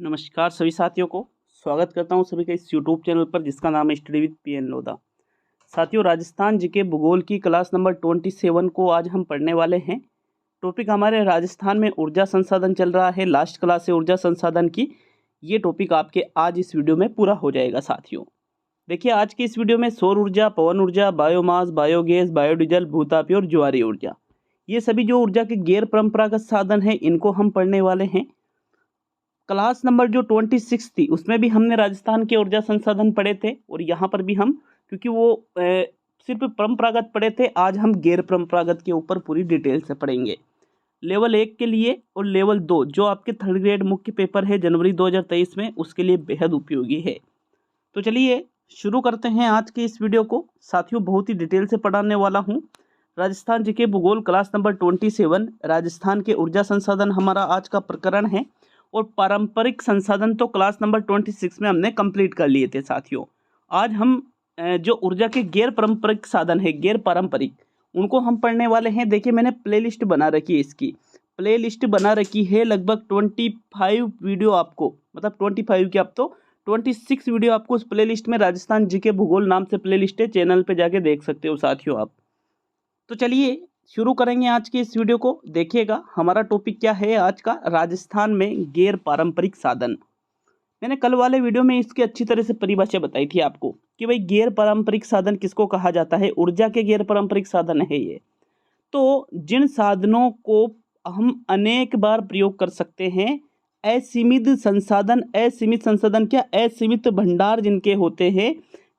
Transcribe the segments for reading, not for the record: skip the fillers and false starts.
नमस्कार सभी साथियों को स्वागत करता हूं सभी का इस यूट्यूब चैनल पर जिसका नाम है स्टडी विद पीएन लोधा। साथियों, राजस्थान जीके भूगोल की क्लास नंबर 27 को आज हम पढ़ने वाले हैं। टॉपिक हमारे राजस्थान में ऊर्जा संसाधन चल रहा है। लास्ट क्लास है ऊर्जा संसाधन की। ये टॉपिक आपके आज इस वीडियो में पूरा हो जाएगा। साथियों देखिए, आज की इस वीडियो में सौर ऊर्जा, पवन ऊर्जा, बायोमास, बायोगैस, बायोडीजल, भूतापीय और ज्वारीय ऊर्जा, ये सभी जो ऊर्जा के गैर परंपरागत साधन हैं इनको हम पढ़ने वाले हैं। क्लास नंबर जो 26 थी उसमें भी हमने राजस्थान के ऊर्जा संसाधन पढ़े थे और यहाँ पर भी हम, क्योंकि वो सिर्फ परंपरागत पढ़े थे, आज हम गैर परंपरागत के ऊपर पूरी डिटेल से पढ़ेंगे। लेवल 1 के लिए और लेवल 2 जो आपके थर्ड ग्रेड मुख्य पेपर है जनवरी 2023 में, उसके लिए बेहद उपयोगी है। तो चलिए शुरू करते हैं आज के इस वीडियो को। साथियों, बहुत ही डिटेल से पढ़ाने वाला हूँ। राजस्थान जीके भूगोल क्लास नंबर 27 राजस्थान के ऊर्जा संसाधन हमारा आज का प्रकरण है और पारंपरिक संसाधन तो क्लास नंबर 26 में हमने कंप्लीट कर लिए थे। साथियों, आज हम जो ऊर्जा के गैर पारंपरिक साधन है, गैर पारंपरिक, उनको हम पढ़ने वाले हैं। देखिए, मैंने प्लेलिस्ट बना रखी है, इसकी प्लेलिस्ट बना रखी है लगभग 25 वीडियो आपको, मतलब 25 की अब तो 26 वीडियो आपको उस प्लेलिस्ट में, राजस्थान जीके भूगोल नाम से प्लेलिस्ट है, चैनल पे जाके देख सकते हो साथियों आप। तो चलिए शुरू करेंगे आज के इस वीडियो को। देखिएगा हमारा टॉपिक क्या है आज का, राजस्थान में गैर पारंपरिक साधन। मैंने कल वाले वीडियो में इसकी अच्छी तरह से परिभाषा बताई थी आपको कि भाई गैर पारंपरिक साधन किसको कहा जाता है। ऊर्जा के गैर पारंपरिक साधन है ये, तो जिन साधनों को हम अनेक बार प्रयोग कर सकते हैं, असीमित संसाधन, असीमित संसाधन क्या, असीमित भंडार जिनके होते हैं,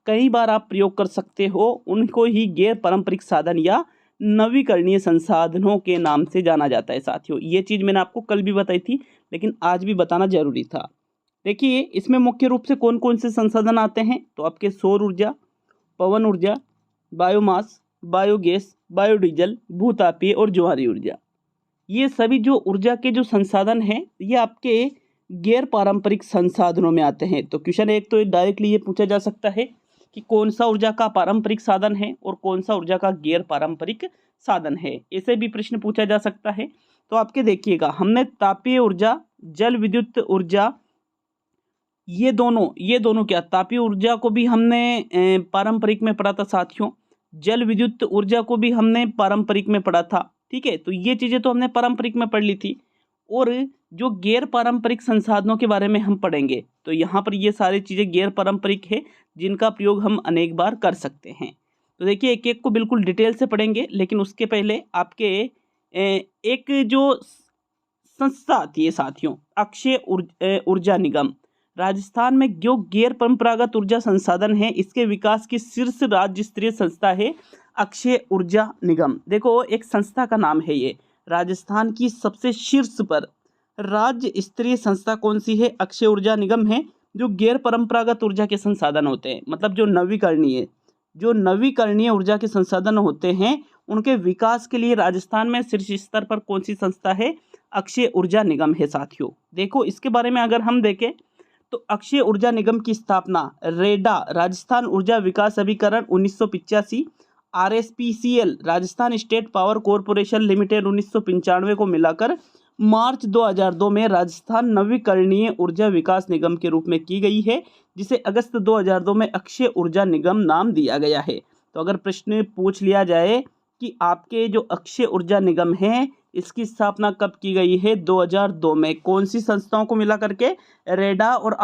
कई बार आप प्रयोग कर सकते हो, उनको ही गैर पारंपरिक साधन या नवीकरणीय संसाधनों के नाम से जाना जाता है। साथियों, ये चीज़ मैंने आपको कल भी बताई थी, लेकिन आज भी बताना जरूरी था। देखिए, इसमें मुख्य रूप से कौन कौन से संसाधन आते हैं, तो आपके सौर ऊर्जा, पवन ऊर्जा, बायोमास, बायोगैस, बायोडीजल, भूतापीय और ज्वारीय ऊर्जा। ये सभी जो ऊर्जा के जो संसाधन हैं ये आपके गैर पारंपरिक संसाधनों में आते हैं। तो क्वेश्चन एक तो डायरेक्टली ये पूछा जा सकता है कि कौन सा ऊर्जा का पारंपरिक साधन है और कौन सा ऊर्जा का गैर पारंपरिक साधन है, ऐसे भी प्रश्न पूछा जा सकता है। तो आपके देखिएगा, हमने तापीय ऊर्जा, जल विद्युत ऊर्जा, ये दोनों क्या, तापीय ऊर्जा को भी हमने पारंपरिक में पढ़ा था साथियों, जल विद्युत ऊर्जा को भी हमने पारंपरिक में पढ़ा था। ठीक है, तो ये चीज़ें तो हमने पारंपरिक में पढ़ ली थी। और जो गैर पारंपरिक संसाधनों के बारे में हम पढ़ेंगे, तो यहाँ पर ये सारी चीज़ें गैर पारंपरिक है जिनका प्रयोग हम अनेक बार कर सकते हैं। तो देखिए, एक एक को बिल्कुल डिटेल से पढ़ेंगे, लेकिन उसके पहले आपके एक जो संस्था आती है साथियों, अक्षय ऊर्जा निगम। राजस्थान में जो गैर परंपरागत ऊर्जा संसाधन है, इसके विकास की शीर्ष राज्य स्तरीय संस्था है अक्षय ऊर्जा निगम। देखो, एक संस्था का नाम है ये, राजस्थान की सबसे शीर्ष पर राज्य स्तरीय संस्था कौन सी है, अक्षय ऊर्जा निगम है। जो गैर परंपरागत ऊर्जा के संसाधन होते हैं, मतलब जो नवीकरणीय ऊर्जा के संसाधन होते हैं, उनके विकास के लिए राजस्थान में शीर्ष स्तर पर कौन सी संस्था है, अक्षय ऊर्जा निगम है साथियों। देखो, इसके बारे में अगर हम देखें तो अक्षय ऊर्जा निगम की स्थापना रेडा, राजस्थान ऊर्जा विकास अभिकरण 1985, RSPCL, Rajasthan state power corporation limited 1995 को मिलाकर मार्च 2002 में राजस्थान नवीकरणीय ऊर्जा विकास निगम के रूप में की गई है, जिसे अगस्त 2002 में अक्षय ऊर्जा निगम नाम दिया गया है। तो अगर प्रश्न पूछ लिया जाए कि आपके जो अक्षय ऊर्जा निगम है, इसकी स्थापना कब की गई है, 2002 में, कौन सी संस्थाओं को मिला करके, रेडा और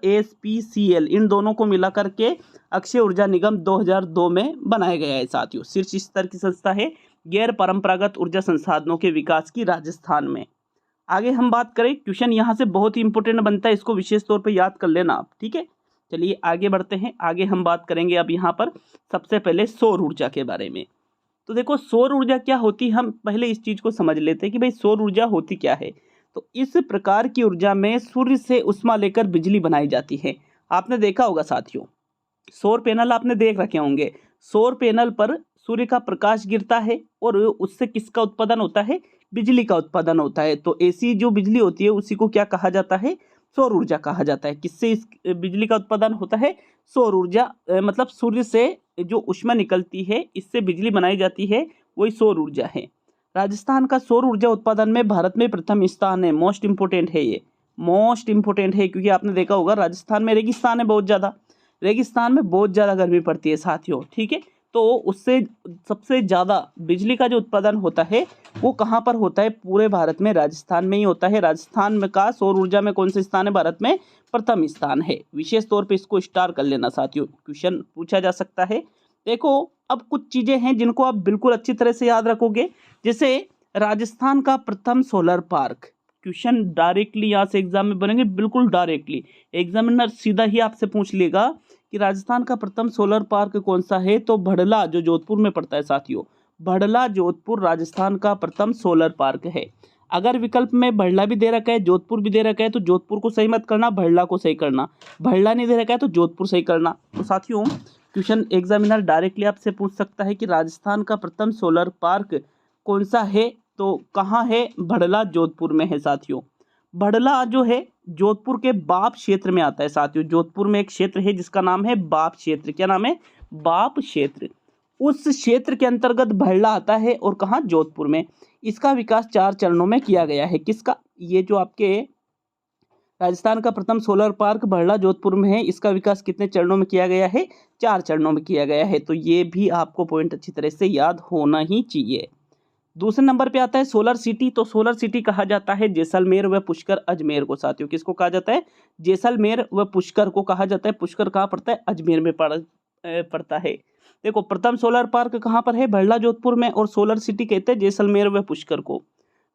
RSPCL, इन दोनों को मिला करके अक्षय ऊर्जा निगम 2002 में बनाया गया है साथियों। शीर्ष स्तर की संस्था है गैर परंपरागत ऊर्जा संसाधनों के विकास की राजस्थान में। आगे हम बात करें, क्वेश्चन यहाँ से बहुत ही इंपॉर्टेंट बनता है, इसको विशेष तौर पर याद कर लेना आप। ठीक है, चलिए आगे बढ़ते हैं। आगे हम बात करेंगे अब यहाँ पर सबसे पहले सौर ऊर्जा के बारे में। तो देखो, सौर ऊर्जा क्या होती है, हम पहले इस चीज़ को समझ लेते हैं कि भाई सौर ऊर्जा होती क्या है। तो इस प्रकार की ऊर्जा में सूर्य से उष्मा लेकर बिजली बनाई जाती है। आपने देखा होगा साथियों, सौर पैनल आपने देख रखे होंगे, सौर पैनल पर सूर्य का प्रकाश गिरता है और उससे किसका उत्पादन होता है, बिजली का उत्पादन होता है। तो ऐसी जो बिजली होती है उसी को क्या कहा जाता है, सौर ऊर्जा कहा जाता है। किससे इस बिजली का उत्पादन होता है, सौर ऊर्जा, मतलब सूर्य से जो ऊष्मा निकलती है, इससे बिजली बनाई जाती है, वही सौर ऊर्जा है। राजस्थान का सौर ऊर्जा उत्पादन में भारत में प्रथम स्थान है, मोस्ट इंपोर्टेंट है ये। मोस्ट इंपोर्टेंट है, क्योंकि आपने देखा होगा राजस्थान में रेगिस्तान है, बहुत ज़्यादा रेगिस्तान में बहुत ज़्यादा गर्मी पड़ती है साथियों, ठीक है। तो उससे सबसे ज़्यादा बिजली का जो उत्पादन होता है वो कहाँ पर होता है, पूरे भारत में राजस्थान में ही होता है। राजस्थान में का सौर ऊर्जा में कौन सा स्थान है, भारत में प्रथम स्थान है। विशेष तौर पे इसको स्टार कर लेना साथियों, क्वेश्चन पूछा जा सकता है। देखो अब कुछ चीज़ें हैं जिनको आप बिल्कुल अच्छी तरह से याद रखोगे, जैसे राजस्थान का प्रथम सोलर पार्क। क्वेश्चन डायरेक्टली यहाँ से एग्जाम में बनेंगे, बिल्कुल डायरेक्टली एग्जामिनर सीधा ही आपसे पूछ लेगा कि राजस्थान का प्रथम सोलर पार्क कौन सा है, तो भड़ला जो जोधपुर में पड़ता है साथियों, भड़ला जोधपुर राजस्थान का प्रथम सोलर पार्क है। अगर विकल्प में भड़ला भी दे रखा है, जोधपुर भी दे रखा है, तो जोधपुर को सही मत करना, भड़ला को सही करना। भड़ला नहीं दे रखा है तो जोधपुर सही करना। तो साथियों क्वेश्चन एग्जामिनर डायरेक्टली आपसे पूछ सकता है कि राजस्थान का प्रथम सोलर पार्क कौन सा है, तो कहाँ है, भड़ला जोधपुर में है साथियों। भड़ला जो है जोधपुर के बाप क्षेत्र में आता है साथियों। जोधपुर में एक क्षेत्र है जिसका नाम है बाप क्षेत्र। क्या नाम है, बाप क्षेत्र। उस क्षेत्र के अंतर्गत भड़ला आता है और कहाँ, जोधपुर में। इसका विकास 4 चरणों में किया गया है। किसका, ये जो आपके राजस्थान का प्रथम सोलर पार्क भड़ला जोधपुर में है, इसका विकास कितने चरणों में किया गया है, 4 चरणों में किया गया है। तो ये भी आपको पॉइंट अच्छी तरह से याद होना ही चाहिए। दूसरे नंबर पे आता है सोलर सिटी। तो सोलर सिटी कहा जाता है जैसलमेर व पुष्कर अजमेर को साथियों। किसको कहा जाता है, जैसलमेर व पुष्कर को कहा जाता है। पुष्कर कहाँ पड़ता है, अजमेर में पड़ता है। देखो प्रथम सोलर पार्क कहाँ पर है, भड़ला जोधपुर में, और सोलर सिटी कहते हैं जैसलमेर व पुष्कर को।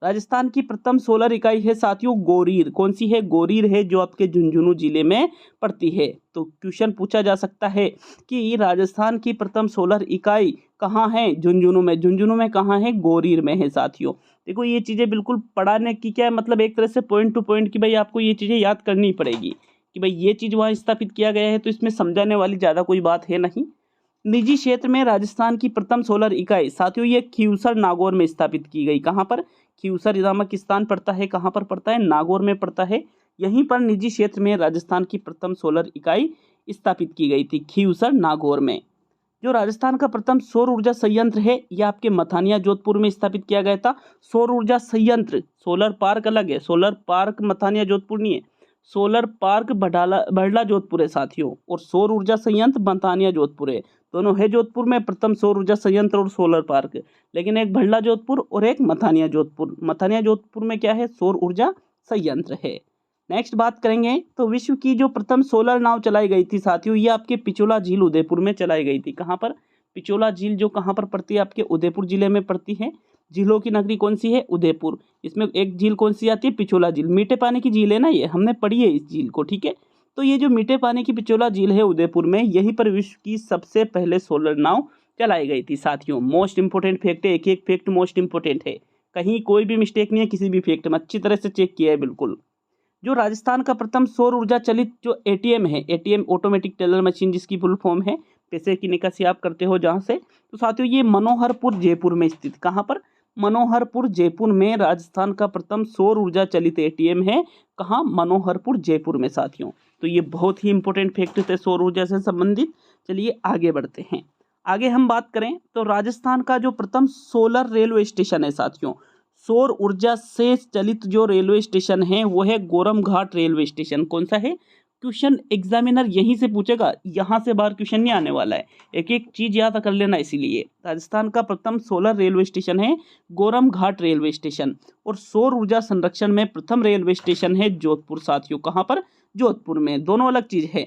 राजस्थान की प्रथम सोलर इकाई है साथियों गोरीर। कौन सी है, गोरीर है, जो आपके झुंझुनू जिले में पड़ती है। तो क्वेश्चन पूछा जा सकता है कि राजस्थान की प्रथम सोलर इकाई कहाँ है, झुंझुनू में। झुंझुनू में कहाँ है, गोरीर में है साथियों। देखो ये चीज़ें बिल्कुल पढ़ाने की क्या है मतलब, एक तरह से पॉइंट टू पॉइंट कि भाई आपको ये चीज़ें याद करनी पड़ेगी कि भाई ये चीज़ वहाँ स्थापित किया गया है, तो इसमें समझाने वाली ज़्यादा कोई बात है नहीं। निजी क्षेत्र में राजस्थान की प्रथम सोलर इकाई साथियों ये खीवसर नागौर में स्थापित की गई। कहाँ पर, खीवसर नामक स्थान पड़ता है, कहाँ पर पड़ता है, नागौर में पड़ता है। यहीं पर निजी क्षेत्र में राजस्थान की प्रथम सोलर इकाई स्थापित की गई थी, खीवसर नागौर में। जो राजस्थान का प्रथम सौर ऊर्जा संयंत्र है यह आपके मथानिया जोधपुर में स्थापित किया गया था। सौर ऊर्जा संयंत्र, सोलर पार्क अलग है, सोलर पार्क मथानिया जोधपुर नहीं है, सोलर पार्क भड़ला जोधपुर है साथियों, और सौर ऊर्जा संयंत्र मथानिया जोधपुर है। दोनों है जोधपुर में, प्रथम सौर ऊर्जा संयंत्र और सोलर पार्क, लेकिन एक भड़ला जोधपुर और एक मथानिया जोधपुर। मथानिया जोधपुर में क्या है, सौर ऊर्जा संयंत्र है। नेक्स्ट बात करेंगे तो विश्व की जो प्रथम सोलर नाव चलाई गई थी साथियों ये आपके पिचोला झील उदयपुर में चलाई गई थी। कहाँ पर, पिचोला झील जो कहाँ पर पड़ती है, आपके उदयपुर जिले में पड़ती है। झीलों की नगरी कौन सी है, उदयपुर। इसमें एक झील कौन सी आती है, पिचोला झील। मीठे पानी की झील है ना, ये हमने पढ़ी है इस झील को, ठीक है। तो ये जो मीठे पानी की पिचोला झील है उदयपुर में, यहीं पर विश्व की सबसे पहले सोलर नाव चलाई गई थी साथियों। मोस्ट इंपोर्टेंट फैक्ट है, एक एक फैक्ट मोस्ट इंपोर्टेंट है, कहीं कोई भी मिस्टेक नहीं है किसी भी फैक्ट में, अच्छी तरह से चेक किया है बिल्कुल। जो राजस्थान का प्रथम सौर ऊर्जा चलित जो एटीएम है, एटीएम ऑटोमेटिक टेलर मशीन जिसकी फुल फॉर्म है, पैसे की निकासी आप करते हो जहाँ से, तो साथियों ये मनोहरपुर जयपुर में स्थित। कहाँ पर, मनोहरपुर जयपुर में राजस्थान का प्रथम सौर ऊर्जा चलित एटीएम है। कहाँ, मनोहरपुर जयपुर में साथियों। तो ये बहुत ही इंपॉर्टेंट फैक्ट थे सौर ऊर्जा से संबंधित। चलिए आगे बढ़ते हैं। आगे हम बात करें तो राजस्थान का जो प्रथम सोलर रेलवे स्टेशन है साथियों, सौर ऊर्जा से चलित जो रेलवे स्टेशन है वो है गोरम घाट रेलवे स्टेशन। कौन सा है, क्वेश्चन एग्जामिनर यहीं से पूछेगा, यहाँ से बाहर क्वेश्चन नहीं आने वाला है, एक एक चीज याद कर लेना। इसीलिए राजस्थान का प्रथम सोलर रेलवे स्टेशन है गोरम घाट रेलवे स्टेशन, और सौर ऊर्जा संरक्षण में प्रथम रेलवे स्टेशन है जोधपुर साथियों। कहाँ पर, जोधपुर में। दोनों अलग चीज है,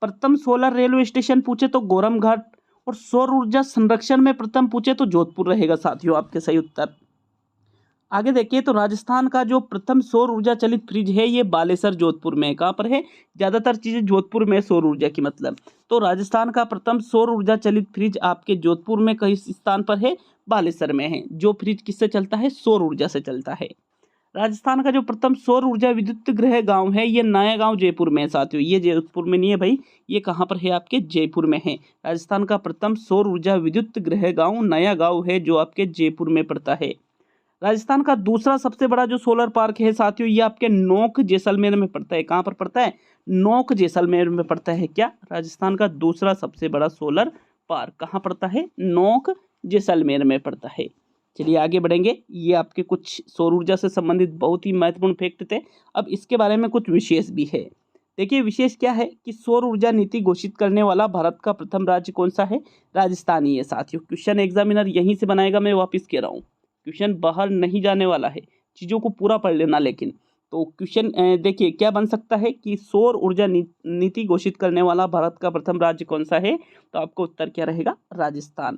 प्रथम सोलर रेलवे स्टेशन पूछे तो गोरम घाट, और सौर ऊर्जा संरक्षण में प्रथम पूछे तो जोधपुर रहेगा साथियों आपके सही उत्तर। आगे देखिए तो राजस्थान का जो प्रथम सौर ऊर्जा चलित फ्रिज है ये बालेसर जोधपुर में। कहाँ पर है, ज़्यादातर चीज़ें जोधपुर में सौर ऊर्जा की मतलब, तो राजस्थान का प्रथम सौर ऊर्जा चलित फ्रिज आपके जोधपुर में कई स्थान पर है, बालेसर में है। जो फ्रिज किससे चलता है, सौर ऊर्जा से चलता है। राजस्थान का जो प्रथम सौर ऊर्जा विद्युत गृह गांव है ये नया गांव जयपुर में है साथियों। ये जोधपुर में नहीं है भाई, ये कहाँ पर है, आपके जयपुर में है। राजस्थान का प्रथम सौर ऊर्जा विद्युत गृह गांव नया गांव है जो आपके जयपुर में पड़ता है। राजस्थान का दूसरा सबसे बड़ा जो सोलर पार्क है साथियों ये आपके नोक जैसलमेर में पड़ता है। कहाँ पर पड़ता है, नोक जैसलमेर में पड़ता है। क्या, राजस्थान का दूसरा सबसे बड़ा सोलर पार्क कहाँ पड़ता है, नोक जैसलमेर में पड़ता है। चलिए आगे बढ़ेंगे। ये आपके कुछ सौर ऊर्जा से संबंधित बहुत ही महत्वपूर्ण फैक्ट थे। अब इसके बारे में कुछ विशेष भी है। देखिए विशेष क्या है कि सौर ऊर्जा नीति घोषित करने वाला भारत का प्रथम राज्य कौन सा है? राजस्थान ही है साथियों। क्वेश्चन एग्जामिनर यहीं से बनाएगा, मैं वापस कह रहा हूँ, क्वेश्चन बाहर नहीं जाने वाला है, चीज़ों को पूरा पढ़ लेना। लेकिन तो क्वेश्चन देखिए क्या बन सकता है कि सौर ऊर्जा नीति घोषित करने वाला भारत का प्रथम राज्य कौन सा है? तो आपका उत्तर क्या रहेगा? राजस्थान।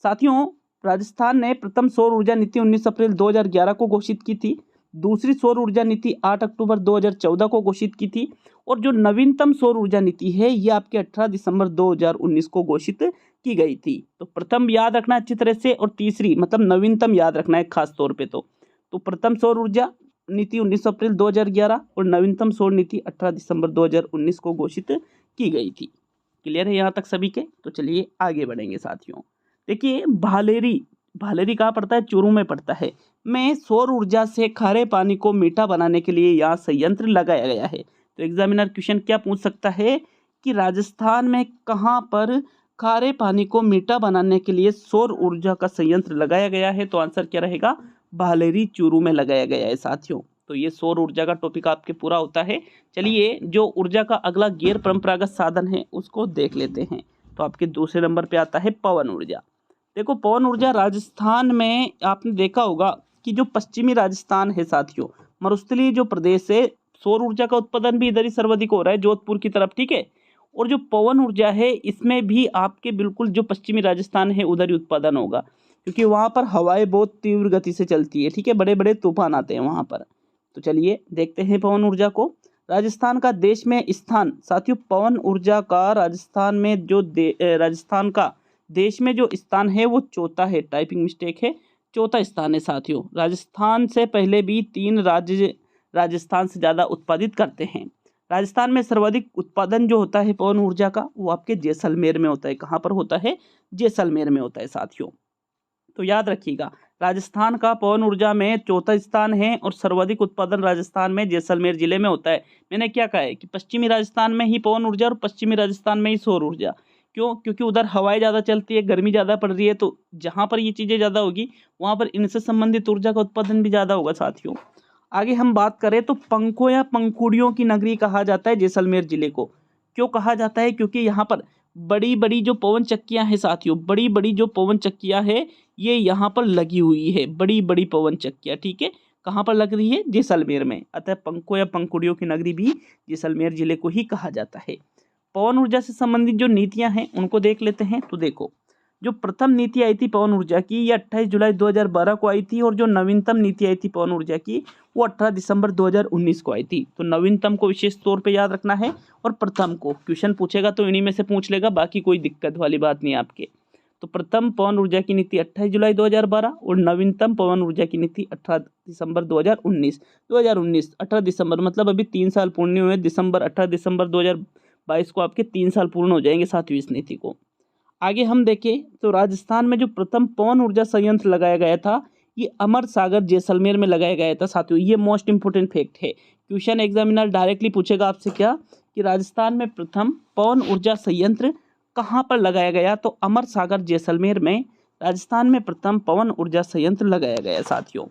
साथियों राजस्थान ने प्रथम सौर ऊर्जा नीति 19 अप्रैल 2011 को घोषित की थी। दूसरी सौर ऊर्जा नीति 8 अक्टूबर 2014 को घोषित की थी। और जो नवीनतम सौर ऊर्जा नीति है ये आपके 18 दिसंबर 2019 को घोषित की गई थी। तो प्रथम याद रखना अच्छी तरह से, और तीसरी मतलब नवीनतम याद रखना है खास तौर पे। तो प्रथम सौर ऊर्जा नीति 19 अप्रैल 2011 और नवीनतम सौर नीति 18 दिसंबर 2019 को घोषित की गई थी। क्लियर है यहाँ तक सभी के? तो चलिए आगे बढ़ेंगे साथियों। देखिए भालेरी कहाँ पड़ता है? चूरू में पड़ता है। में सौर ऊर्जा से खारे पानी को मीठा बनाने के लिए यहाँ संयंत्र लगाया गया है। तो एग्जामिनर क्वेश्चन क्या पूछ सकता है कि राजस्थान में कहाँ पर खारे पानी को मीठा बनाने के लिए सौर ऊर्जा का संयंत्र लगाया गया है? तो आंसर क्या रहेगा? भालेरी चूरू में लगाया गया है साथियों। तो ये सौर ऊर्जा का टॉपिक आपके पूरा होता है। चलिए जो ऊर्जा का अगला गैर परंपरागत साधन है उसको देख लेते हैं। तो आपके दूसरे नंबर पे आता है पवन ऊर्जा। देखो पवन ऊर्जा राजस्थान में आपने देखा होगा कि जो पश्चिमी राजस्थान है साथियों, मरुस्थलीय जो प्रदेश है, सौर ऊर्जा का उत्पादन भी इधर ही सर्वाधिक हो रहा है, जोधपुर की तरफ, ठीक है। और जो पवन ऊर्जा है इसमें भी आपके बिल्कुल जो पश्चिमी राजस्थान है उधर ही उत्पादन होगा, क्योंकि वहाँ पर हवाएं बहुत तीव्र गति से चलती है, ठीक है, बड़े बड़े तूफान आते हैं वहाँ पर। तो चलिए देखते हैं पवन ऊर्जा को। राजस्थान का देश में स्थान साथियों, पवन ऊर्जा का राजस्थान में जो राजस्थान का देश में जो स्थान है वो चौथा है। टाइपिंग मिस्टेक है, चौथा स्थान है साथियों। राजस्थान से पहले भी 3 राज्य राजस्थान से ज़्यादा उत्पादित करते हैं। राजस्थान में सर्वाधिक उत्पादन जो होता है पवन ऊर्जा का वो आपके जैसलमेर में होता है। कहाँ पर होता है? जैसलमेर में होता है साथियों। तो याद रखिएगा राजस्थान का पवन ऊर्जा में चौथा स्थान है और सर्वाधिक उत्पादन राजस्थान में जैसलमेर जिले में होता है। मैंने क्या कहा है कि पश्चिमी राजस्थान में ही पवन ऊर्जा और पश्चिमी राजस्थान में ही सौर ऊर्जा। क्यों? क्योंकि उधर हवाएं ज़्यादा चलती है, गर्मी ज़्यादा पड़ रही है, तो जहाँ पर ये चीज़ें ज़्यादा होगी वहाँ पर इनसे संबंधित ऊर्जा का उत्पादन भी ज़्यादा होगा साथियों। आगे हम बात करें तो पंखों या पंखुड़ियों की नगरी कहा जाता है जैसलमेर जिले को। क्यों कहा जाता है? क्योंकि यहाँ पर बड़ी बड़ी जो पवन चक्कियाँ हैं साथियों, बड़ी बड़ी जो पवन चक्कियाँ है ये यहाँ पर लगी हुई है, बड़ी बड़ी पवन चक्कियाँ, ठीक है। कहाँ पर लग रही है? जैसलमेर में। अतः पंखों या पंखुड़ियों की नगरी भी जैसलमेर जिले को ही कहा जाता है। पवन ऊर्जा से संबंधित जो नीतियाँ हैं उनको देख लेते हैं। तो देखो जो प्रथम नीति आई थी पवन ऊर्जा की ये 28 जुलाई 2012 को आई थी, और जो नवीनतम नीति आई थी पवन ऊर्जा की वो 18 दिसंबर 2019 को आई थी। तो नवीनतम को विशेष तौर पे याद रखना है, और प्रथम को क्वेश्चन पूछेगा तो इन्हीं में से पूछ लेगा, बाकी कोई दिक्कत वाली बात नहीं आपके। तो प्रथम पवन ऊर्जा की नीति 28 जुलाई 2012 और नवीनतम पवन ऊर्जा की नीति 18 दिसंबर 2019। 18 दिसंबर मतलब अभी 3 साल पूर्ण हुए, 18 दिसंबर 2022 को आपके 3 साल पूर्ण हो जाएंगे साथियों इस नीति को। आगे हम देखें तो राजस्थान में जो प्रथम पवन ऊर्जा संयंत्र लगाया गया था ये अमर सागर जैसलमेर में लगाया गया था साथियों। ये मोस्ट इंपोर्टेंट फैक्ट है, क्वेश्चन एग्जामिनर डायरेक्टली पूछेगा आपसे क्या कि राजस्थान में प्रथम पवन ऊर्जा संयंत्र कहाँ पर लगाया गया? तो अमर सागर जैसलमेर में राजस्थान में प्रथम पवन ऊर्जा संयंत्र लगाया गया साथियों।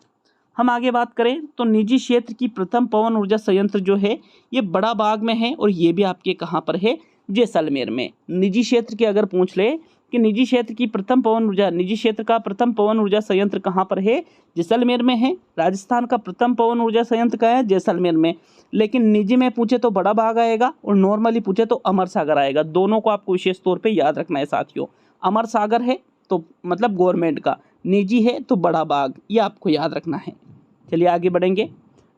हम आगे बात करें तो निजी क्षेत्र की प्रथम पवन ऊर्जा संयंत्र जो है ये बड़ा बाग में है, और ये भी आपके कहाँ पर है? जैसलमेर में। निजी क्षेत्र के अगर पूछ ले कि निजी क्षेत्र की प्रथम पवन ऊर्जा, निजी क्षेत्र का प्रथम पवन ऊर्जा संयंत्र कहाँ पर है? जैसलमेर में है। राजस्थान का प्रथम पवन ऊर्जा संयंत्र कहाँ है? जैसलमेर में। लेकिन निजी में पूछे तो बड़ा बाग आएगा, और नॉर्मली पूछे तो अमर सागर आएगा। दोनों को आपको विशेष तौर पे याद रखना है साथियों। अमर सागर है तो मतलब गवर्नमेंट का, निजी है तो बड़ा बाग, ये आपको याद रखना है। चलिए आगे बढ़ेंगे।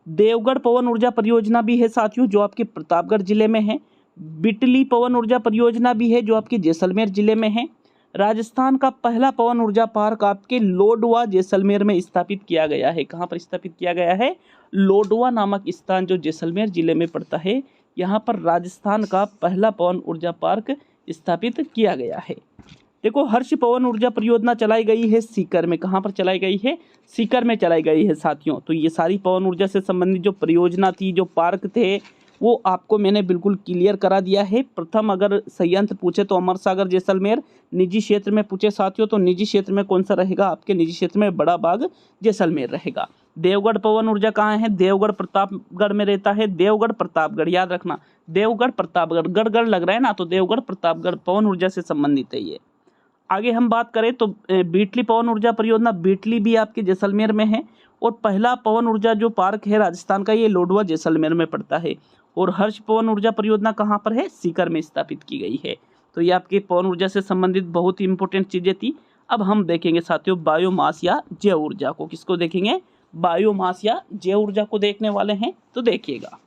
देवगढ़ पवन ऊर्जा परियोजना भी है साथियों जो आपके प्रतापगढ़ जिले में है। बिटली पवन ऊर्जा परियोजना भी है जो आपके जैसलमेर जिले में है। राजस्थान का पहला पवन ऊर्जा पार्क आपके लोडवा जैसलमेर में स्थापित किया गया है। कहाँ पर स्थापित किया गया है? लोडवा नामक स्थान जो जैसलमेर जिले में पड़ता है, यहाँ पर राजस्थान का पहला पवन ऊर्जा पार्क स्थापित किया गया है। देखो हर्ष पवन ऊर्जा परियोजना चलाई गई है सीकर में। कहाँ पर चलाई गई है? सीकर में चलाई गई है साथियों। तो ये सारी पवन ऊर्जा से संबंधित जो परियोजना थी, जो पार्क थे, वो आपको मैंने बिल्कुल क्लियर करा दिया है। प्रथम अगर संयंत्र पूछे तो अमर सागर जैसलमेर, निजी क्षेत्र में पूछे साथियों तो निजी क्षेत्र में कौन सा रहेगा, आपके निजी क्षेत्र में बड़ा बाग जैसलमेर रहेगा। देवगढ़ पवन ऊर्जा कहाँ है, देवगढ़ प्रतापगढ़ में रहता है। देवगढ़ प्रतापगढ़ याद रखना, देवगढ़ प्रतापगढ़, गढ़ लग रहा है ना, तो देवगढ़ प्रतापगढ़ पवन ऊर्जा से संबंधित है ये। आगे हम बात करें तो बीटली पवन ऊर्जा परियोजना, बीटली भी आपके जैसलमेर में है। और पहला पवन ऊर्जा जो पार्क है राजस्थान का, ये लोडवा जैसलमेर में पड़ता है। और हर्ष पवन ऊर्जा परियोजना कहाँ पर है, सीकर में स्थापित की गई है। तो ये आपके पवन ऊर्जा से संबंधित बहुत ही इंपॉर्टेंट चीजें थी। अब हम देखेंगे साथियों बायोमास या जैव ऊर्जा को। किसको देखेंगे, बायोमास या जैव ऊर्जा को देखने वाले हैं। तो देखिएगा,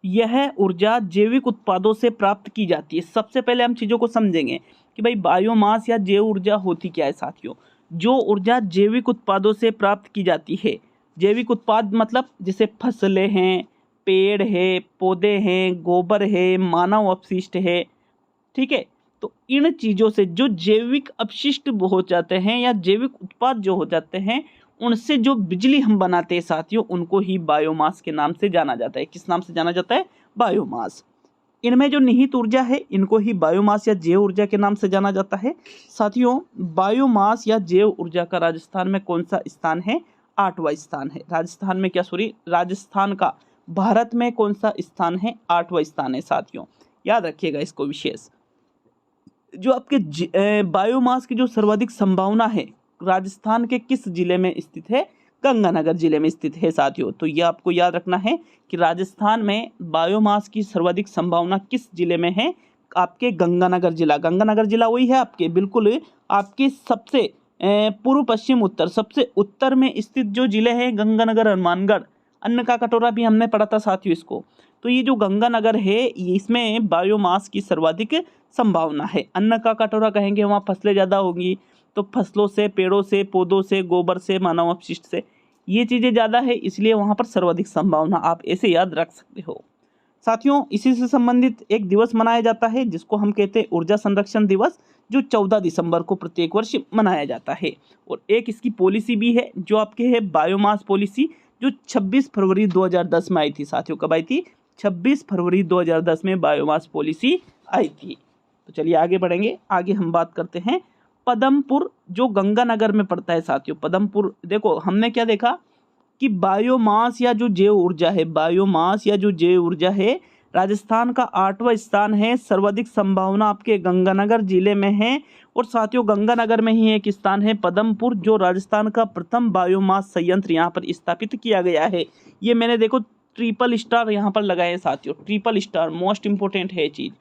यह ऊर्जा जैविक उत्पादों से प्राप्त की जाती है। सबसे पहले हम चीजों को समझेंगे कि भाई बायोमास या जैव ऊर्जा होती क्या है साथियों। जो ऊर्जा जैविक उत्पादों से प्राप्त की जाती है, जैविक उत्पाद मतलब जैसे फसलें हैं, पेड़ है, पौधे हैं, गोबर है, मानव अपशिष्ट है, ठीक है। तो इन चीजों से जो जैविक अपशिष्ट हो जाते हैं या जैविक उत्पाद जो हो जाते हैं, उनसे जो बिजली हम बनाते हैं साथियों, उनको ही बायोमास के नाम से जाना जाता है। किस नाम से जाना जाता है, बायोमास। इनमें जो निहित ऊर्जा है, इनको ही बायोमास या जैव ऊर्जा के नाम से जाना जाता है। साथियों बायोमास या जैव ऊर्जा का राजस्थान में कौन सा स्थान है, 8वां स्थान है। राजस्थान में क्या, सॉरी, राजस्थान का भारत में कौन सा स्थान है, 8वां स्थान है साथियों, याद रखिएगा इसको विशेष। जो आपके बायोमास की जो सर्वाधिक संभावना है, राजस्थान के किस जिले में स्थित है, गंगानगर जिले में स्थित है साथियों। तो ये आपको याद रखना है कि राजस्थान में बायोमास की सर्वाधिक संभावना किस जिले में है, आपके गंगानगर जिला। गंगानगर जिला वही है आपके बिल्कुल आपके सबसे पूर्व पश्चिम उत्तर, सबसे उत्तर में स्थित जो जिले हैं, गंगानगर, हनुमानगढ़। अन्न का कटोरा भी हमने पढ़ा था साथियों इसको। तो ये जो गंगानगर है, इसमें बायोमास की सर्वाधिक संभावना है। अन्न का कटोरा कहेंगे, वहाँ फसलें ज़्यादा होंगी, तो फसलों से, पेड़ों से, पौधों से, गोबर से, मानव अपशिष्ट से, ये चीज़ें ज़्यादा है, इसलिए वहाँ पर सर्वाधिक संभावना, आप ऐसे याद रख सकते हो साथियों। इसी से संबंधित एक दिवस मनाया जाता है जिसको हम कहते हैं ऊर्जा संरक्षण दिवस, जो 14 दिसंबर को प्रत्येक वर्ष मनाया जाता है। और एक इसकी पॉलिसी भी है जो आपके है बायोमास पॉलिसी, जो 26 फरवरी 2010 में आई थी साथियों। कब आई थी, 26 फरवरी 2010 में बायोमास पॉलिसी आई थी। तो चलिए आगे बढ़ेंगे। आगे हम बात करते हैं पदमपुर, जो गंगानगर में पड़ता है साथियों। पदमपुर, देखो हमने क्या देखा कि बायोमास या जो जैव ऊर्जा है, बायोमास या जो जैव ऊर्जा है, राजस्थान का 8वां स्थान है। सर्वाधिक संभावना आपके गंगानगर जिले में है। और साथियों गंगानगर में ही एक स्थान है पदमपुर, जो राजस्थान का प्रथम बायोमास संयंत्र यहाँ पर स्थापित किया गया है। ये मैंने देखो ट्रिपल स्टार यहाँ पर लगाए हैं साथियों, ट्रिपल स्टार, मोस्ट इंपोर्टेंट है चीज़।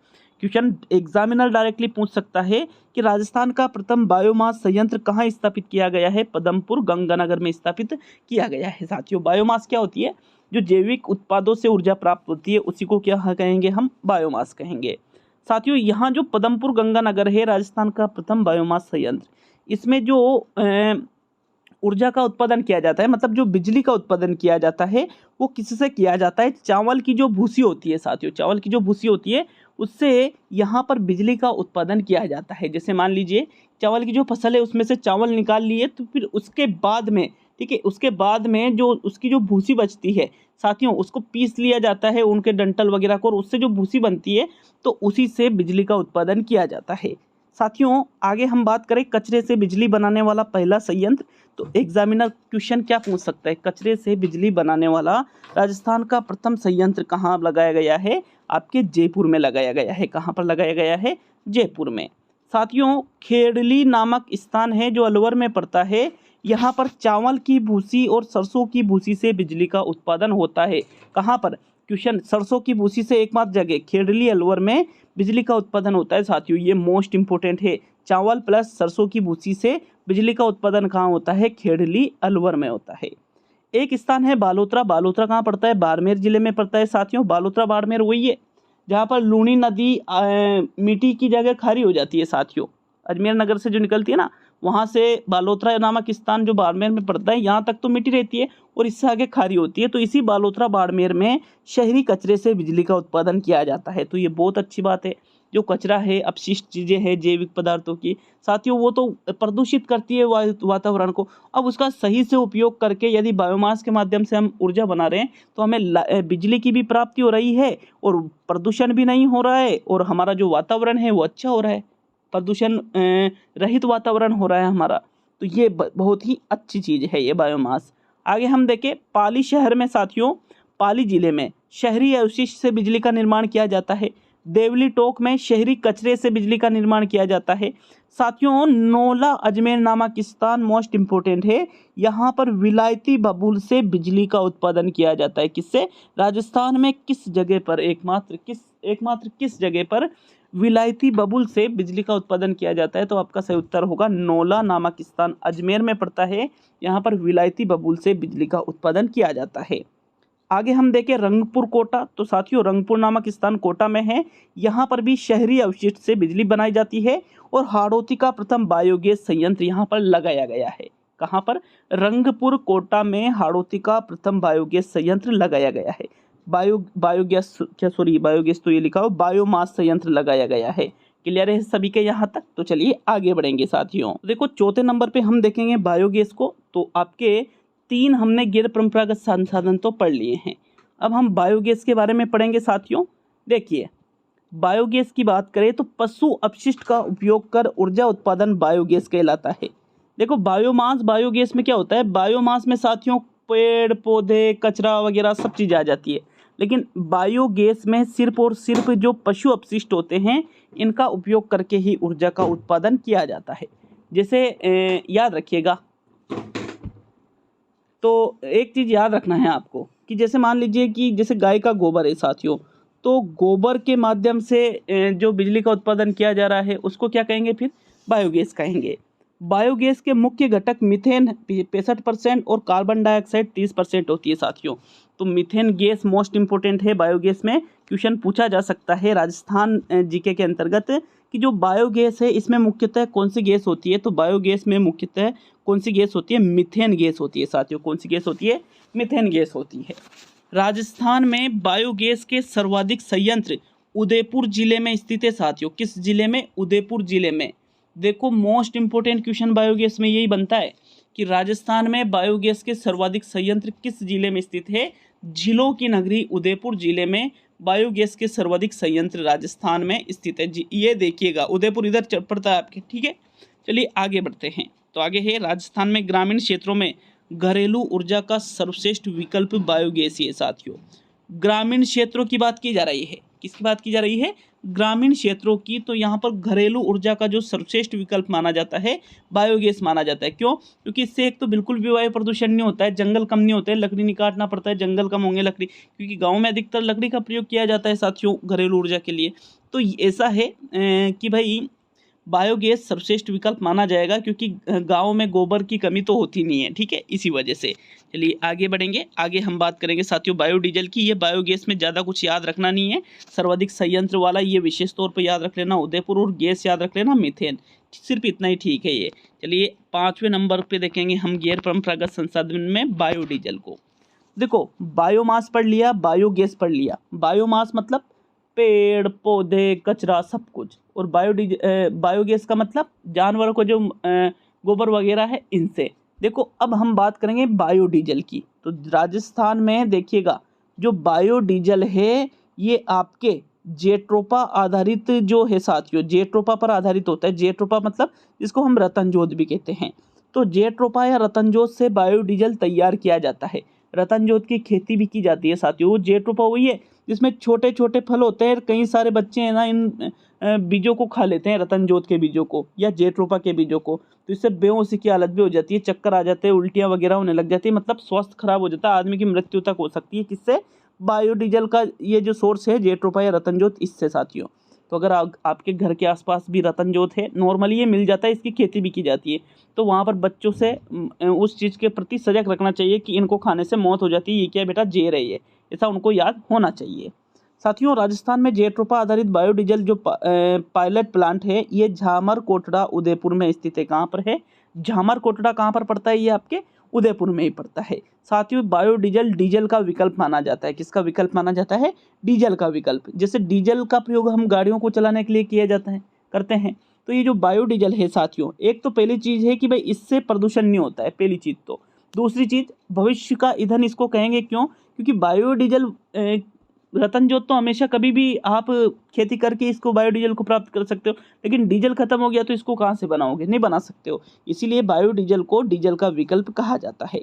क्वेश्चन एग्जामिनर डायरेक्टली पूछ सकता है कि राजस्थान का प्रथम बायोमास संयंत्र कहाँ स्थापित किया गया है, पदमपुर गंगानगर में स्थापित किया गया है साथियों। बायोमास क्या होती है, जो जैविक उत्पादों से ऊर्जा प्राप्त होती है, उसी को क्या कहेंगे हम, बायोमास कहेंगे साथियों। यहाँ जो पदमपुर गंगानगर है राजस्थान का प्रथम बायोमास संयंत्र, इसमें जो ऊर्जा का उत्पादन किया जाता है, मतलब जो बिजली का उत्पादन किया जाता है, वो किससे किया जाता है, चावल की जो भूसी होती है साथियों, चावल की जो भूसी होती है, उससे यहाँ पर बिजली का उत्पादन किया जाता है। जैसे मान लीजिए चावल की जो फसल है, उसमें से चावल निकाल लिए, तो फिर उसके बाद में, ठीक है, उसके बाद में जो उसकी जो भूसी बचती है साथियों, उसको पीस लिया जाता है, उनके डंठल वगैरह को, और उससे जो भूसी बनती है, तो उसी से बिजली का उत्पादन किया जाता है साथियों। आगे हम बात करें कचरे से बिजली बनाने वाला पहला संयंत्र, तो एग्जामिनर क्वेश्चन क्या पूछ सकता है, कचरे से बिजली बनाने वाला राजस्थान का प्रथम संयंत्र कहाँ लगाया गया है, आपके जयपुर में लगाया गया है। कहाँ पर लगाया गया है, जयपुर में साथियों। खेड़ली नामक स्थान है जो अलवर में पड़ता है। यहाँ पर चावल की भूसी और सरसों की भूसी से बिजली का उत्पादन होता है। कहाँ पर, क्वेश्चन, सरसों की भूसी से एकमात्र जगह खेड़ली अलवर में बिजली का उत्पादन होता है साथियों। ये मोस्ट इंपोर्टेंट है, चावल प्लस सरसों की भूसी से बिजली का उत्पादन कहाँ होता है, खेड़ली अलवर में होता है। एक स्थान है बालोतरा, बालोतरा कहाँ पड़ता है, बाड़मेर जिले में पड़ता है साथियों। बालोतरा बाड़मेर वही है जहाँ पर लूनी नदी मिट्टी की जगह खारी हो जाती है साथियों, अजमेर नगर से जो निकलती है ना, वहाँ से बालोतरा नामक स्थान जो बाड़मेर में पड़ता है, यहाँ तक तो मिट्टी रहती है और इससे आगे खारी होती है। तो इसी बालोतरा बाड़मेर में शहरी कचरे से बिजली का उत्पादन किया जाता है। तो ये बहुत अच्छी बात है। जो कचरा है, अपशिष्ट चीज़ें हैं जैविक पदार्थों की, साथियों वो तो प्रदूषित करती है वातावरण को। अब उसका सही से उपयोग करके यदि बायोमास के माध्यम से हम ऊर्जा बना रहे हैं तो हमें बिजली की भी प्राप्ति हो रही है और प्रदूषण भी नहीं हो रहा है और हमारा जो वातावरण है वो अच्छा हो रहा है, प्रदूषण रहित वातावरण हो रहा है हमारा। तो ये बहुत ही अच्छी चीज़ है ये बायोमास। आगे हम देखें, पाली शहर में साथियों, पाली जिले में शहरी अवशिष्ट से बिजली का निर्माण किया जाता है। देवली टोक में शहरी कचरे से बिजली का निर्माण किया जाता है। साथियों, नोला अजमेर नामक स्थान मोस्ट इम्पोर्टेंट है। यहाँ पर विलायती बबूल से बिजली का उत्पादन किया जाता है। किससे? राजस्थान में किस जगह पर, एकमात्र किस जगह पर विलायती बबूल से बिजली का उत्पादन किया जाता है? तो आपका सही उत्तर होगा नोला नामक स्थान अजमेर में पड़ता है। यहाँ पर विलायती बबूल से बिजली का उत्पादन किया जाता है। आगे हम देखें रंगपुर कोटा। तो साथियों, रंगपुर नामक स्थान कोटा में है। यहाँ पर भी शहरी अवशिष्ट से बिजली बनाई जाती है और हाड़ौती का प्रथम बायोगैस संयंत्र यहाँ पर लगाया गया है। कहाँ पर? रंगपुर कोटा में हाड़ौती का प्रथम बायोगैस संयंत्र लगाया गया है। बायोगैस तो ये लिखा हो, बायोमास संयंत्र लगाया गया है। क्लियर है सभी के यहाँ तक? तो चलिए आगे बढ़ेंगे साथियों। देखो चौथे नंबर पे हम देखेंगे बायोगैस को। तो आपके 3 हमने गैर परंपरागत संसाधन तो पढ़ लिए हैं। अब हम बायोगैस के बारे में पढ़ेंगे साथियों। देखिए, बायोगैस की बात करें तो पशु अपशिष्ट का उपयोग कर ऊर्जा उत्पादन बायोगैस कहलाता है। देखो बायोमास, बायोगैस में क्या होता है? बायोमास में साथियों पेड़ पौधे, कचरा वगैरह सब चीज़ आ जाती है, लेकिन बायोगैस में सिर्फ और सिर्फ जो पशु अपशिष्ट होते हैं इनका उपयोग करके ही ऊर्जा का उत्पादन किया जाता है। जैसे याद रखिएगा, तो एक चीज़ याद रखना है आपको कि जैसे मान लीजिए कि जैसे गाय का गोबर है साथियों, तो गोबर के माध्यम से जो बिजली का उत्पादन किया जा रहा है उसको क्या कहेंगे? फिर बायोगैस कहेंगे। बायोगैस के मुख्य घटक मीथेन 65% और कार्बन डाइऑक्साइड 30% होती है साथियों। तो मीथेन गैस मोस्ट इंपॉर्टेंट है बायोगैस में। क्वेश्चन पूछा जा सकता है राजस्थान जीके के अंतर्गत कि जो बायोगैस है इसमें मुख्यतः कौन सी गैस होती है? तो बायोगैस में मुख्यतः कौन सी गैस होती है? मीथेन गैस होती है साथियों। कौन सी गैस होती है? मीथेन गैस होती है। राजस्थान में बायोगैस के सर्वाधिक संयंत्र उदयपुर जिले में स्थित है साथियों। किस जिले में? उदयपुर जिले में। देखो मोस्ट इंपोर्टेंट क्वेश्चन बायोगैस में यही बनता है कि राजस्थान में बायोगैस के सर्वाधिक संयंत्र किस जिले में स्थित है? झीलों की नगरी उदयपुर जिले में बायोगैस के सर्वाधिक संयंत्र राजस्थान में स्थित है। ये देखिएगा, उदयपुर इधर पड़ता है आपके, ठीक है। चलिए आगे बढ़ते हैं। तो आगे है, राजस्थान में ग्रामीण क्षेत्रों में घरेलू ऊर्जा का सर्वश्रेष्ठ विकल्प बायोगैस ही है साथियों। ग्रामीण क्षेत्रों की बात की जा रही है। किसकी बात की जा रही है? ग्रामीण क्षेत्रों की। तो यहाँ पर घरेलू ऊर्जा का जो सर्वश्रेष्ठ विकल्प माना जाता है बायोगैस माना जाता है। क्यों? क्योंकि इससे एक तो बिल्कुल भी वायु प्रदूषण नहीं होता है, जंगल कम नहीं होते हैं, लकड़ी नहीं काटना पड़ता है, जंगल कम होंगे लकड़ी, क्योंकि गाँव में अधिकतर लकड़ी का प्रयोग किया जाता है साथियों घरेलू ऊर्जा के लिए। तो ऐसा है कि भाई बायोगैस सर्वश्रेष्ठ विकल्प माना जाएगा, क्योंकि गाँव में गोबर की कमी तो होती नहीं है, ठीक है, इसी वजह से। चलिए आगे बढ़ेंगे। आगे हम बात करेंगे साथियों बायोडीजल की। ये बायोगैस में ज़्यादा कुछ याद रखना नहीं है, सर्वाधिक संयंत्र वाला ये विशेष तौर पर याद रख लेना उदयपुर, और गैस याद रख लेना मीथेन, सिर्फ इतना ही ठीक है ये। चलिए 5वें नंबर पे देखेंगे हम गैर परंपरागत संसाधन में बायोडीजल को। देखो बायोमास पढ़ लिया, बायोगैस पढ़ लिया। बायोमास मतलब पेड़ पौधे, कचरा, सब कुछ, और बायोगैस का मतलब जानवरों को जो गोबर वगैरह है इनसे। देखो अब हम बात करेंगे बायोडीजल की। तो राजस्थान में देखिएगा जो बायोडीजल है ये आपके जेट्रोपा आधारित जो है साथियों, जेट्रोपा पर आधारित होता है। जेट्रोपा मतलब जिसको हम रतनजोत भी कहते हैं। तो जेट्रोपा या रतनजोत से बायोडीजल तैयार किया जाता है। रतनजोत की खेती भी की जाती है साथियों। वो जेट्रोपा वही है जिसमें छोटे छोटे फल होते हैं, कई सारे बच्चे हैं ना इन बीजों को खा लेते हैं, रतनजोत के बीजों को या जेट्रोपा के बीजों को। तो इससे बेहोशी की हालत भी हो जाती है, चक्कर आ जाते हैं, उल्टियाँ वगैरह होने लग जाती है, मतलब स्वास्थ्य खराब हो जाता है, आदमी की मृत्यु तक हो सकती है। किससे? बायोडीजल का ये जो सोर्स है जेट्रोपा या रतनजोत, इससे साथियों। तो अगर आपके घर के आसपास भी रतनजोत है, नॉर्मली ये मिल जाता है, इसकी खेती भी की जाती है, तो वहाँ पर बच्चों से उस चीज़ के प्रति सजग रखना चाहिए कि इनको खाने से मौत हो जाती है, ये क्या बेटा जेर है ये, ऐसा उनको याद होना चाहिए। साथियों राजस्थान में जेट्रोपा आधारित बायोडीजल जो पायलट प्लांट है ये झामर कोटड़ा उदयपुर में स्थित है। कहाँ पर है? झामर कोटड़ा कहाँ पर पड़ता है? ये आपके उदयपुर में ही पड़ता है। साथियों बायोडीजल डीजल का विकल्प माना जाता है। किसका विकल्प माना जाता है? डीजल का विकल्प। जैसे डीजल का प्रयोग हम गाड़ियों को चलाने के लिए किया जाता है, करते हैं, तो ये जो बायोडीजल है साथियों, एक तो पहली चीज़ है कि भाई इससे प्रदूषण नहीं होता है, पहली चीज़ तो। दूसरी चीज़, भविष्य का ईंधन इसको कहेंगे, क्यों? क्योंकि बायोडीजल रतन जोत तो हमेशा कभी भी आप खेती करके इसको बायोडीजल को प्राप्त कर सकते हो, लेकिन डीजल खत्म हो गया तो इसको कहाँ से बनाओगे? नहीं बना सकते हो। इसीलिए बायोडीजल को डीजल का विकल्प कहा जाता है।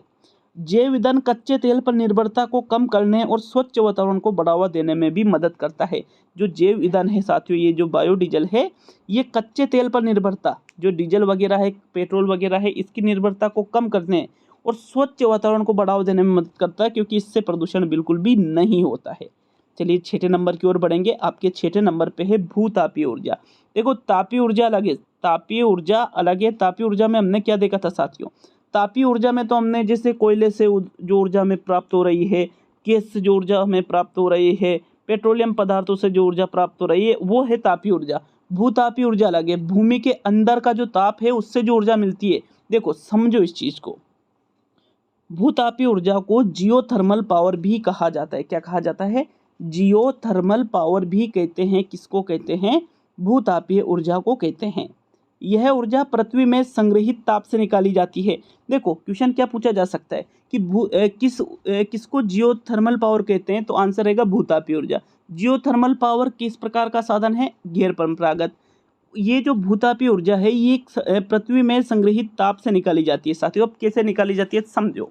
जैव ईंधन कच्चे तेल पर निर्भरता को कम करने और स्वच्छ वातावरण को बढ़ावा देने में भी मदद करता है। जो जैव ईंधन है साथियों, ये जो बायोडीजल है, ये कच्चे तेल पर निर्भरता, जो डीजल वगैरह है, पेट्रोल वगैरह है, इसकी निर्भरता को कम करने और स्वच्छ वातावरण को बढ़ावा देने में मदद करता है, क्योंकि इससे प्रदूषण बिल्कुल भी नहीं होता है। चलिए छठे नंबर की ओर बढ़ेंगे। आपके छठे नंबर पे है भूतापीय ऊर्जा। देखो तापीय ऊर्जा अलग है, तापीय ऊर्जा अलग है। तापीय ऊर्जा में हमने क्या देखा था साथियों? तापीय ऊर्जा में तो हमने जैसे कोयले से जो ऊर्जा हमें प्राप्त हो रही है, गैस से जो ऊर्जा हमें प्राप्त हो रही है, पेट्रोलियम पदार्थों से जो ऊर्जा प्राप्त हो रही है, वो है तापीय ऊर्जा। भूतापीय ऊर्जा अलग है। भूमि के अंदर का जो ताप है उससे जो ऊर्जा मिलती है। देखो समझो इस चीज को, भूतापीय ऊर्जा को जियोथर्मल पावर भी कहा जाता है। क्या कहा जाता है? जियोथर्मल पावर भी कहते हैं। किसको कहते हैं? भूतापीय ऊर्जा को कहते हैं। यह ऊर्जा पृथ्वी में संग्रहित ताप से निकाली जाती है। देखो क्वेश्चन क्या पूछा जा सकता है कि किसको जियोथर्मल पावर कहते हैं? तो आंसर रहेगा भूतापीय ऊर्जा। जियोथर्मल पावर किस प्रकार का साधन है? गैर परंपरागत। ये जो भूतापीय ऊर्जा है ये पृथ्वी में संग्रहित ताप से निकाली जाती है। साथियों अब कैसे निकाली जाती है समझो।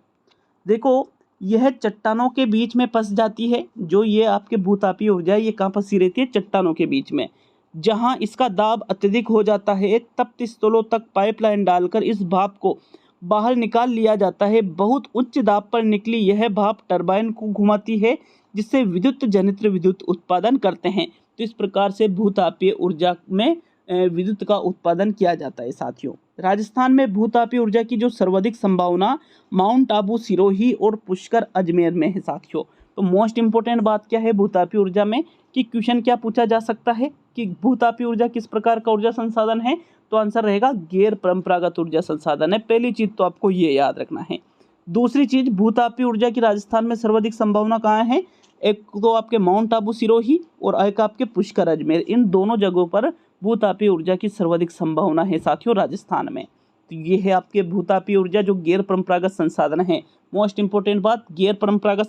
देखो यह चट्टानों के बीच में फंस जाती है। जो ये आपके भूतापीय ऊर्जा है ये कहाँ फंसी रहती है? चट्टानों के बीच में। जहां इसका दाब अत्यधिक हो जाता है तप्त स्थलों तक पाइपलाइन डालकर इस भाप को बाहर निकाल लिया जाता है। बहुत उच्च दाब पर निकली यह भाप टरबाइन को घुमाती है, जिससे विद्युत जनित्र विद्युत उत्पादन करते हैं। तो इस प्रकार से भूतापीय ऊर्जा में विद्युत का उत्पादन किया जाता है। साथियों राजस्थान में भूतापीय ऊर्जा की जो सर्वाधिक संभावना माउंट आबू, सिरोही और पुष्कर अजमेर में है। साथियों तो मोस्ट इंपोर्टेंट बात क्या है भूतापीय ऊर्जा में, कि क्वेश्चन क्या पूछा जा सकता है कि भूतापीय ऊर्जा किस प्रकार का ऊर्जा संसाधन है? तो आंसर रहेगा गैर परंपरागत ऊर्जा संसाधन है। पहली चीज तो आपको ये याद रखना है। दूसरी चीज, भूतापीय ऊर्जा की राजस्थान में सर्वाधिक संभावना कहाँ है? एक तो आपके माउंट आबू सिरोही और एक आपके पुष्कर अजमेर, इन दोनों जगहों पर भूतापीय ऊर्जा की सर्वाधिक संभावना है साथियों राजस्थान में। तो ये है आपके भूतापीय ऊर्जा जो गैर परंपरागत संसाधन है। मोस्ट इंपोर्टेंट बात, गैर परंपरागत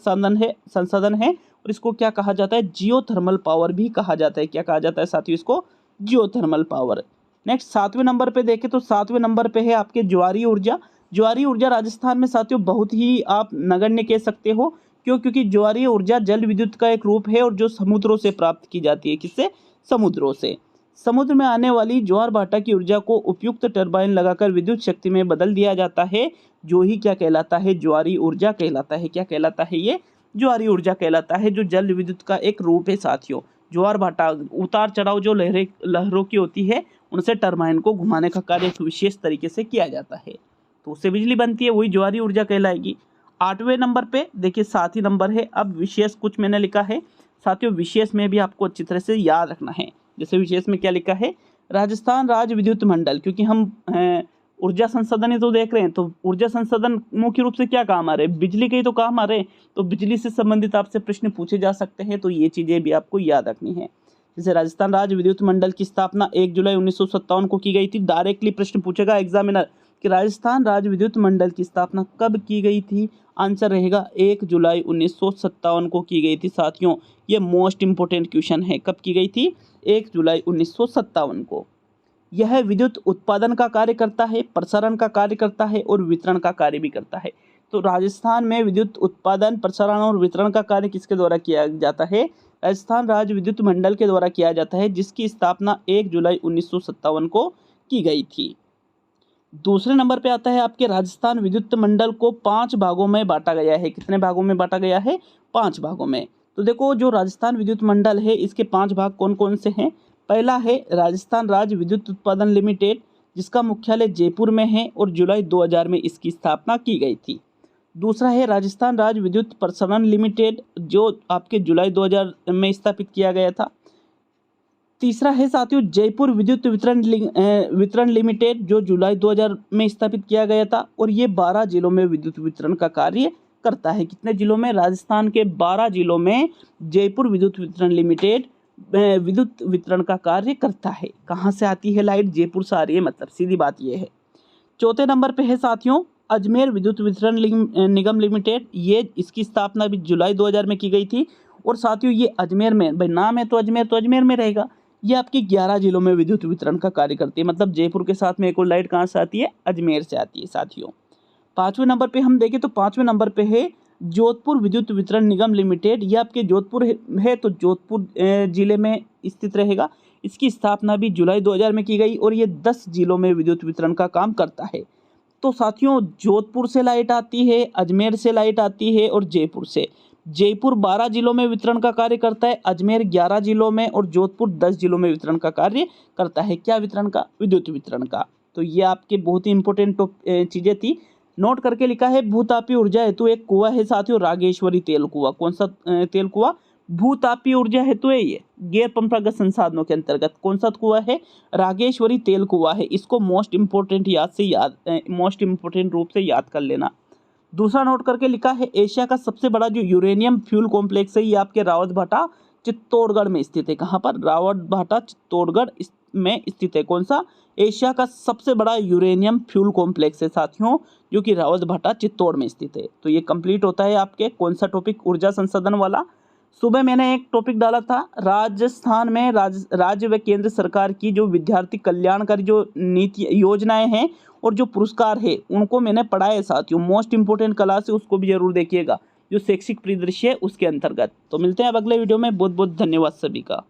संसाधन है और इसको क्या कहा जाता है? जियोथर्मल पावर भी कहा जाता है। क्या कहा जाता है साथियों? इसको जियोथर्मल पावर। नेक्स्ट सातवें नंबर पे देखें तो सातवें नंबर पे है आपके ज्वारीय ऊर्जा। ज्वारीय ऊर्जा राजस्थान में साथियों बहुत ही आप नगण्य कह सकते हो। क्यों? क्योंकि ज्वारीय ऊर्जा जल विद्युत का एक रूप है और जो समुद्रों से प्राप्त की जाती है। किससे? समुद्रों से। समुद्र में आने वाली ज्वार भाटा की ऊर्जा को उपयुक्त टरबाइन लगाकर विद्युत शक्ति में बदल दिया जाता है, जो ही क्या कहलाता है? ज्वारीय ऊर्जा कहलाता है। क्या कहलाता है? ये ज्वारीय ऊर्जा कहलाता है, जो जल विद्युत का एक रूप है। साथियों ज्वार भाटा, उतार चढ़ाव जो लहरों की होती है, उनसे टरबाइन को घुमाने का कार्य एक विशेष तरीके से किया जाता है, तो उससे बिजली बनती है, वही ज्वारीय ऊर्जा कहलाएगी। आठवें नंबर पे देखिए, सात ही नंबर है। अब विशेष कुछ मैंने लिखा है साथियों, विशेष में भी आपको अच्छी तरह से याद रखना है। जैसे विशेष में क्या लिखा है? राजस्थान राज्य विद्युत मंडल, क्योंकि हम ऊर्जा संसाधन ही तो देख रहे हैं, तो ऊर्जा संसाधन मुख्य रूप से क्या काम आ रहे हैं? बिजली के ही तो काम आ रहे हैं, तो बिजली से संबंधित आपसे प्रश्न पूछे जा सकते हैं, तो ये चीजें भी आपको याद रखनी है। जैसे राजस्थान राज्य विद्युत मंडल की स्थापना 1 जुलाई 1957 को की गई थी। डायरेक्टली प्रश्न पूछेगा एग्जामिनर कि राजस्थान राज्य विद्युत मंडल की स्थापना कब की गई थी? आंसर रहेगा 1 जुलाई 1957 को की गई थी। साथियों ये मोस्ट इंपोर्टेंट क्वेश्चन है, कब की गई थी? 1 जुलाई 1957 को। यह विद्युत उत्पादन का कार्य करता है, प्रसारण का कार्य करता है और वितरण का कार्य भी करता है। तो राजस्थान में विद्युत उत्पादन, प्रसारण और वितरण का कार्य किसके द्वारा किया जाता है? राजस्थान राज्य विद्युत मंडल के द्वारा किया जाता है, जिसकी स्थापना 1 जुलाई 1957 को की गई थी। दूसरे नंबर पे आता है आपके राजस्थान विद्युत मंडल को 5 भागों में बांटा गया है। कितने भागों में बांटा गया है? 5 भागों में। तो देखो जो राजस्थान विद्युत मंडल है इसके 5 भाग कौन कौन से हैं? पहला है राजस्थान राज्य विद्युत उत्पादन लिमिटेड, जिसका मुख्यालय जयपुर में है और जुलाई 2000 में इसकी स्थापना की गई थी। दूसरा है राजस्थान राज्य विद्युत प्रसारण लिमिटेड, जो आपके जुलाई 2000 में स्थापित किया गया था। तीसरा है साथियों जयपुर विद्युत वितरण लिमिटेड, जो जुलाई 2000 में स्थापित किया गया था और ये 12 जिलों में विद्युत वितरण का कार्य करता है। कितने जिलों में? राजस्थान के 12 जिलों में जयपुर विद्युत वितरण लिमिटेड विद्युत वितरण का कार्य करता है। कहाँ से आती है लाइट? जयपुर से आ रही है, मतलब सीधी बात ये है। चौथे नंबर पे है साथियों अजमेर विद्युत वितरण निगम लिमिटेड, ये इसकी स्थापना भी जुलाई 2000 में की गई थी। और साथियों ये अजमेर में, भाई नाम है तो अजमेर में रहेगा। ये आपकी 11 जिलों में विद्युत वितरण का कार्य करती है। मतलब जयपुर के साथ में एक और लाइट कहाँ से आती है? अजमेर से आती है साथियों। पाँचवें नंबर पे हम देखें तो पाँचवें नंबर पे है जोधपुर विद्युत वितरण निगम लिमिटेड। ये आपके जोधपुर है तो जोधपुर जिले में स्थित रहेगा। इसकी स्थापना भी जुलाई 2000 में की गई और ये 10 जिलों में विद्युत वितरण का काम करता है। तो साथियों जोधपुर से लाइट आती है, अजमेर से लाइट आती है और जयपुर से। जयपुर 12 जिलों में वितरण का कार्य करता है, अजमेर 11 जिलों में और जोधपुर 10 जिलों में वितरण का कार्य करता है। क्या वितरण का? विद्युत वितरण का। तो ये आपके बहुत ही इंपॉर्टेंट चीज़ें थी, नोट करके लिखा है। भूतापीय ऊर्जा हेतु एक कुआं है साथियों रागेश्वरी तेल कुआं। कौन सा तेल कुआं? भूतापीय ऊर्जा हेतु है ये, गैर परंपरागत संसाधनों के अंतर्गत। कौन सा कुआं है? रागेश्वरी तेल कुआं है। इसको मोस्ट इंपोर्टेंट रूप से याद कर लेना। दूसरा नोट करके लिखा है एशिया का सबसे बड़ा जो यूरेनियम फ्यूल कॉम्प्लेक्स है ये आपके रावतभाटा चित्तौड़गढ़ में स्थित है। कहाँ पर? रावतभाटा चित्तौड़गढ़ में स्थित है। कौन सा? एशिया का सबसे बड़ा यूरेनियम फ्यूल कॉम्प्लेक्स है साथियों, जो कि रावतभाटा चित्तौड़ में स्थित है। तो ये कंप्लीट होता है आपके कौन सा टॉपिक? ऊर्जा संसाधन वाला। सुबह मैंने एक टॉपिक डाला था राजस्थान में राज्य व केंद्र सरकार की जो विद्यार्थी कल्याणकारी जो नीति योजनाएं हैं और जो पुरस्कार है उनको मैंने पढ़ाया साथियों। मोस्ट इंपोर्टेंट क्लास है, उसको भी जरूर देखिएगा, जो शैक्षिक परिदृश्य है उसके अंतर्गत। तो मिलते हैं अब अगले वीडियो में। बहुत बहुत धन्यवाद सभी का।